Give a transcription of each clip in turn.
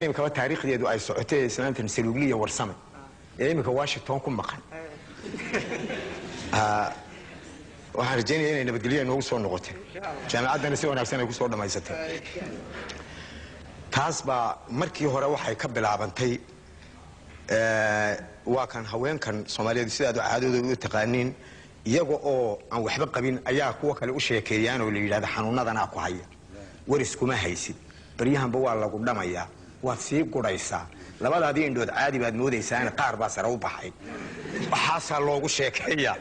كمان تاريخية أي سعودية سنة سلوكية ورسمة يعني كواشنطن كم مكان وهرجيني هنا بتقولي إنه وصل نقطة جامعة نسيوا نفسنا وصلنا ما يستطيع تاسبا مركي هو روح يكبل عبنتي وكان هوين كان صوماليا دسيادو عادو تقانين يجو أو وحبة قبين أيها قوة كالوشيا كيان واللي هذا حنونا ذا ناقو هيا ورسكو ما هيسي بريهم بوالله قدام أيها وفي قريسا لبعض هذه الدول عادي بعد مودة إنسان قارب سرو بحي وحصل له شيء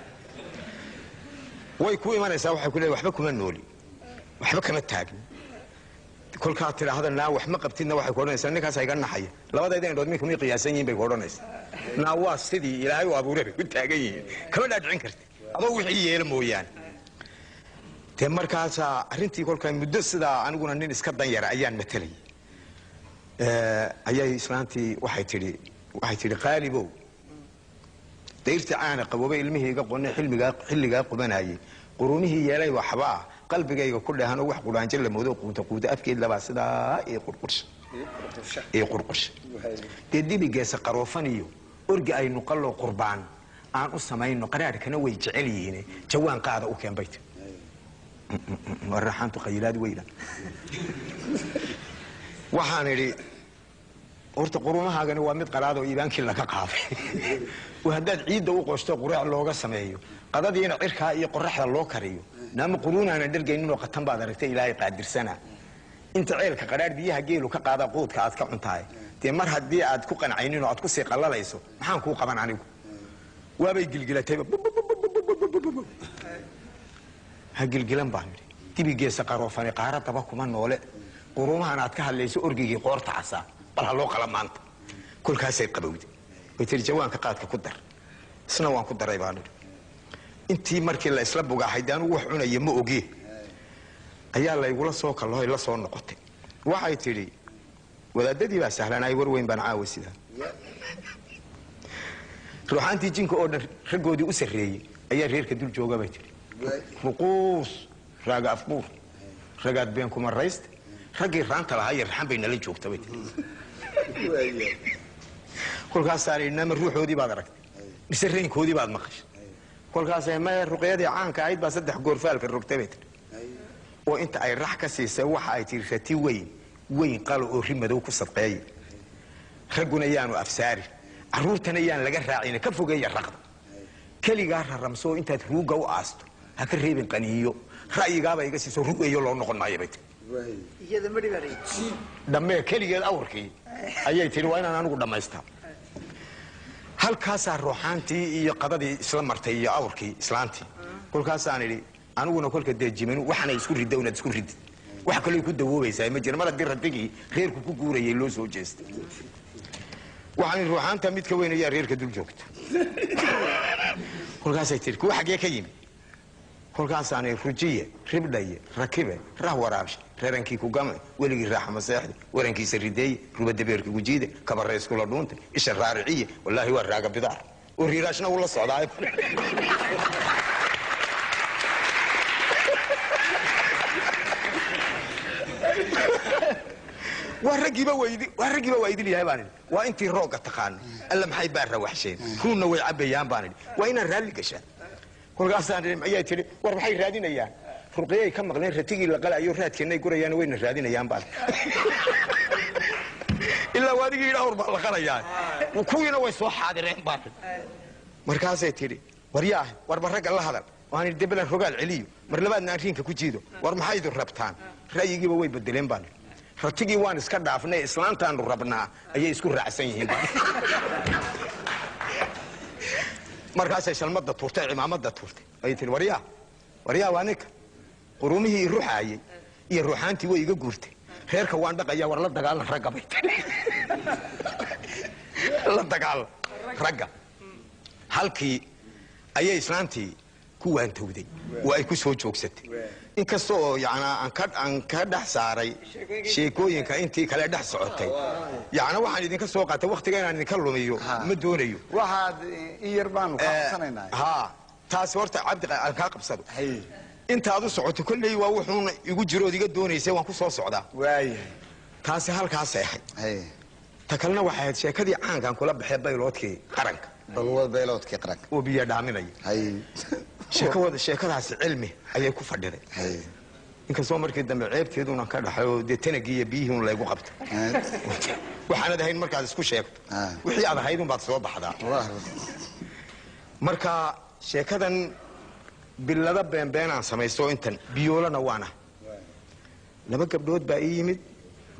ويكون ما نسوي حكي كله وحبكم النولي وحبكم التاج كل كاتر هذا الناوح ما قبتنا وحي كورنا إنسان نكاس هيقرنا حيا لبعض هذه الدول ميكم يقياسين بيقولون نواس سدي إلى أيوة أبو ربي بالتاجين كمان أدعين كرت أبو وحي يلمويان تمر كاسا أرنتي كل كان مدرس دا أنا قلنا ننسى كذا يرى أيام مثلي أيها إسلامتي waxay tiri qaalibow deyrta aan qaboway ilmihii qodnay xilliga qubanayay qurumihii yeelay waxba qalbigayga ku dhahan wax quraanjin la moodo quuta afkeed laba sida ee qurqursh dibigeesa qaroofaniyo orgi ay nuqalo qurbaan aan u sameeyno qaraarkana way jecel yihiin jawaan qaada u keen bayt waraxantu qaylaad weyna waxaan iri horta qurumahaagani waa mid qalaad oo iibaankii laga qaaday wahadaad ciidda u qosto quraac looga sameeyo qadadiina cirka iyo qoraxda loo kariyo naama quruunaana dhargeynin oo qatan baad aragtay ilaahay qaadirsana inta ceelka qaraar biyaha geelu ka qaada qoodka aad ka cuntaay tii mar hadii aad ku qancaynin oo aad ku sii qallalayso maxaan ku qaban anigu waabay gilgilatay ha gilgilan baan dibigeesa qaroofani qaaradaba kuma noole qurumahan aad ka hadlayso orgigii qoorta casa bal loo qala maanta kulkaasay qabowday way jawaanka qaadka ku dar isna waan ku daray baan intii markii la isla bugaahay daan wax cunay ma ogi ayaa la igula soo kalooy la soo noqotay waxay tiri wadaadadii baa sahlanay war weyn baan caawisidaa ruuxantii jinka oo dhan ragoodii u sareeyay ayaa reerka dul jooga bay tiri fuquus raaga afbuur ragaad been kuma rayst ragii raanta lahaa yarxan bay nala joogtay kolkaas saarina ruuxoodii baad aragtay bisareenkoodii baad maqashay kolkaas ay ma ruqyadii caanka ahayd baa saddex goor faalka rogtay oo inta ay rax ka siisay waxa ay tirati weyn qalo oo rimadow ku sadqeeyay raguna yaanu afsaari caruurtana yaan laga raacin ka fogeeya raqda kaliga raramso intaad ruuga u aasto ha ka reebin qaniyo ra'yigaaba iga siiso ruugayo loo noqon maayo bay iyada ma dhibaray dhamme kaligeed awrkii ayay tiri waa inaan anigu dhamaystaa halkaas ruuxantii iyo qadadii isla martay iyo awrkii islaantii kolkaas aan iri aniguna kolka deejimin waxana isku ridawna isku rid wax kale ku dawoobaysaa ma jira malad radigi reerku ku guurayay loo soo jeestay waxaan ruuxanta mid ka weyn ayaa reerka dul joogta kolkaas ay tiri ku xagee ka yimi kolkaas aan rujiye ribdhaye rakibe rah waraabsh reerankii ku gamay weligii raaxa maseexdi warankiisa rideey rubada beerka gujiide kabareysku la dhuuntay isha raariciye wallahi waa raaga bidaar oo riiraashna uu la socdaa waragiba waydi yahay baan waa intii rooga taqaan alla maxay baa rawaxsheen ruuna way cabayaan baan waa inaan raali gashaa kolkaas aan ayay tiri war maxay raadinayaan ruqyay ka maqleen ratigii la qalayo raadkeenay gurayaan wayna raadinayaan baan illa wadigii dhawr baa la qalayaa kuwiina way soo xaadireen baan markaas ay tiri war yaa war baraga la hadal waan dibla rogaal celiyo mar labaadna arrinka ku jiido war maxay idin rabtaan ra'yigiiba way bedeleen baan ratigii waan iska dhaafnay islaantaan rabnaa ayay isku raacsan yihiin markaas ay shalmada tuurtay cimaamada tuurtay ay tiri wariya waa ninka qurumihii ruuxaayay iyo ruuxantii way iga guurtay reerka waan dhaqaya war la dagaalan ragga bay la dagaalan ragga halkii ayay islaantii ku waantowday oo ay ku soo joogsatay inkastoo aan ka dhex saaray sheekooyinka intii kale dhex socotay waxaan idinka soo qaatay waqtiga inaan idinka lumiyo ma doonayo waxaad iyar baanu ka qabsanaynaa taas horta cabdi ka qabsado inta aad u socoto kullay waa wuxuu igu jiro iga doonaysay waan ku soo socdaa waay taasi halkaas ay ahayd تكلنا واحد شيكدي عان كان كله بحب بيلوتكي قرنك balwad beeloodkii qaranka وبيا دامني hay sheekadaas cilmi ayay ku fadhiday inkastoo markii dambe ceebteeduna ka dhaxayo deetanagiya biyihii laygu qabto waxaan ahayn markaad isku sheegto wixii aad ahayd baad soo baxdaa marka sheekadan bilada beenbeenaan samaysto intan biyoolana waana laba gabdhood baa ii yimid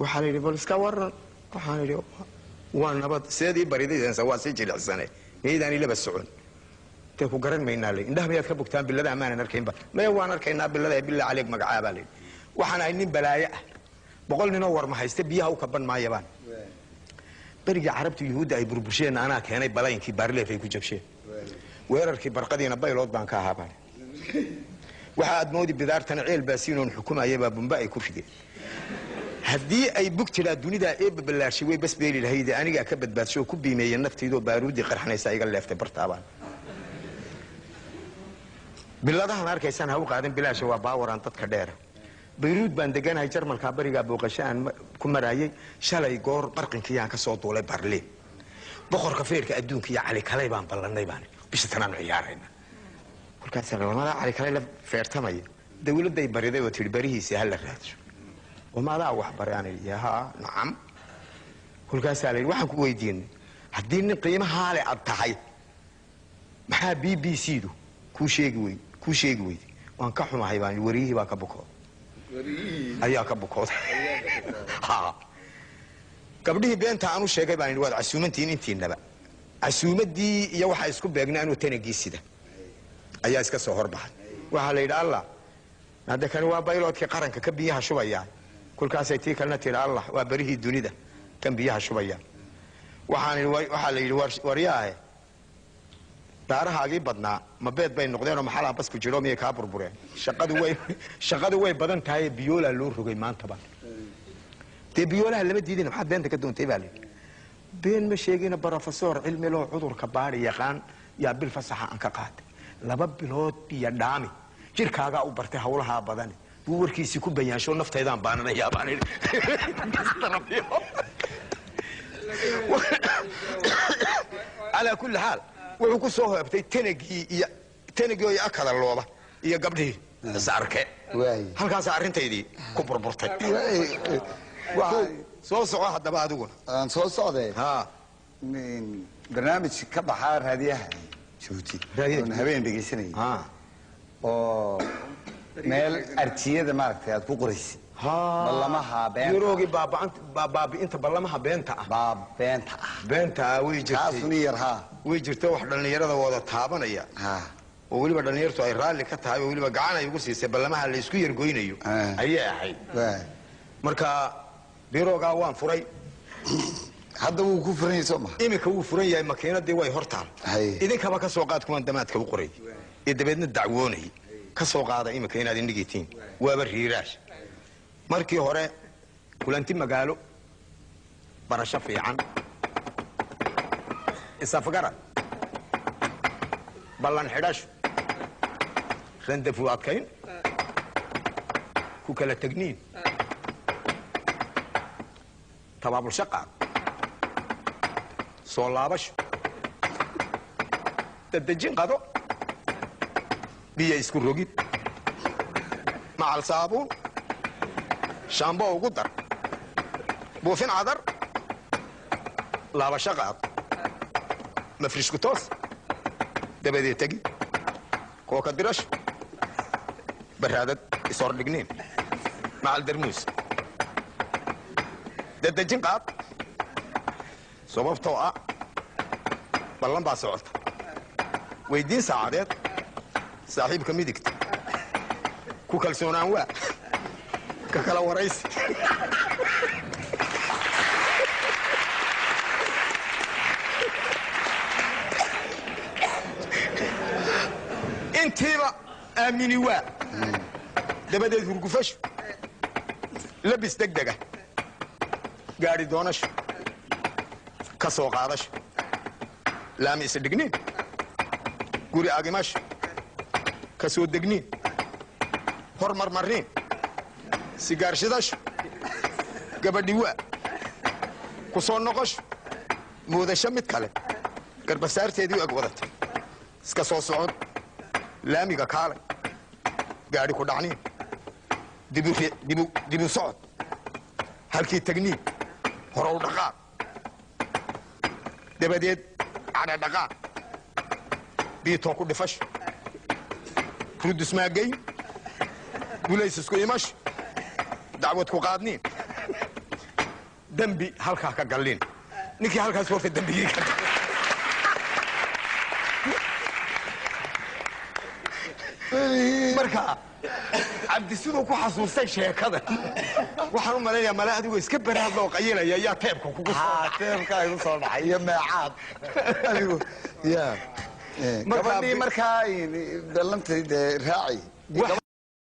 waxaa la yidhi bal iska waran waxaan yidhi waa nabad seedii baridaysa waa si jilicsanay meydaan ilaba socon تكو قرن مينا لي إنده ميات كبكتان بالله أمانة نركين با ما يوان نركينا بالله عليك مقعابا لي وحنا إنين بلايا بقول ننور ما هيستبيها وكبن ما يبان برجع عربت يهود أي بربشين أنا كهني بلاين كي بارلي في كوجبشين ويركي برقدي نباي لود بان كهابان وحاد مودي بدار تنعيل باسين الحكومة يبا بنباي كوفدي هدي أي بكت لا دوني دا إيه بالله شوي بس بيلي الهيدي أنا جا كبد باتشو كوبي مي النفتي دو بارودي قرحنا يسايق اللي افتبرتابان بلادها أركيسان هو قاعدين بلا شوا باوران تتكدير بيروت بندقان هاي جرمال كابريقا بوقشان كمرايي شالي قور برقن كيان كسوط ولا برلين بخور كفير كأدون كيا علي كلايبان بلانيبان بيش تنان عيارين كل كان سنة وما علي كلايلا فيرتمي دولة داي بريدي وتلبريه سهل الراتش وما لا وحبر يعني ياها نعم كل كان سالي واحد كويدين هدين قيمة هالي أبتحي محا بي سيدو كو شيء ويد وان كحوم حيوان وريه با كبكو وريه ايا كبكو ها gabdhii beenta aanu sheegay baan wada casuumantiin intiinaba casuumadii iyo waxa isku beegnaa inuu tanagiisida ayaa iska soo horbaxay waxa la yiraahdaa Allah hada kan waa bayloodkii qaranka ka biyaha shubaya kulkaas ay tii kalna tii Allah waa barihii dunida kan biyaha shubaya waxa la yiraahdaa wariyaahay daarahaagii badnaa ma beed bay noqdeen oo maxaa bas ku jiro miyay ka burbureen shaqadu way badan tahay biyoola loo rogay maanta ba te biyoola lama diidin maxaa beenta ka doontay baa leeyahay been ma sheegina professor cilmi loo cudurka baari yaqaan yaa bil fasaxa aan ka qaatay laba bilood iyo dhaami jirkaaga u bartay hawlaha badan buu warkiisi ku bayaansho nafteedaan baananayaa baan على كل حال wuxuu soo hoobtay tanagii iyo akada looba iyo gabdhii saarke halkaas arintaydii ku burburtay soo soco hadaba adiguna aan soo socday ha barnaamij ka baxaa raadiyaha jooti oo habeen dhageysanay ha oo meel artiyada maaragtay aad ku qoraysay ballamaha beenta yuroogi baaba inta ballamaha beenta beenta way jirtay kaasuni yarha way jirtay wax dhalinyarada wada taabanaya oo waliba dhalinyartu ay raali ka tahay oo waliba gacan ay ugu siisay ballamaha la isku yargoynayo ayay ahayd marka birooga waan furay hadda wuu ku furan yahay Soomaa imika wuu furan yahay makiinadii way hortaan idinkaba ka soo qaad kuwan damaadka u qoray ee dabeedna dacwoonay ka soo qaada imika inaad indhigitiin waaba riiraash markii hore kulanti magaalo barasho fiican isafgara ballan xidhash randafu adkayn ku kala tagniin tabaabul shaqa soo laabash dadajin qado biyo isku rogid macal saabuun شامبو وقدر بوفين عذر لا بشقط مفرش كتوس ده بدي تجي كوكا درش برهادة يصور الجنين مع الدرموس ده الدجين قاط صوب طوعة بلان باسعود ويدين سعادات صاحب كميدكت كوكا لسونان وا كلا ورئيس انتي بقى امني وا ده بدأ يرقفش لبس دقدقه قاعد دونش كسو قادش لامي يصدقني قولي اقماش كسو دقني هرمر مرين سيجار شداش قبل دواء ku soo noqosho muudasho mid kale garbasaarteedii ag wadatay iska soo socod laamiga kaalay gaadhi ku dhacniin dibu socod halkii tagniin horow dhaqaaq dabadeed cadha dhaqaaq biitoo ku dhifasho rudusmaagayn gulays isku imasho dacwad ku qaadniin dembi halkaa ka galliin ninkii halkaas horta dembigii ka marka cabdi siduu ku xasuustay sheekada waxaan u malaynayaa male adigoo iska baraadloo qayilaya ayaa teebka kugu teebka igu soo dhacay iyo meecaad adigu ya gabadhii markaa ballantay dee raaci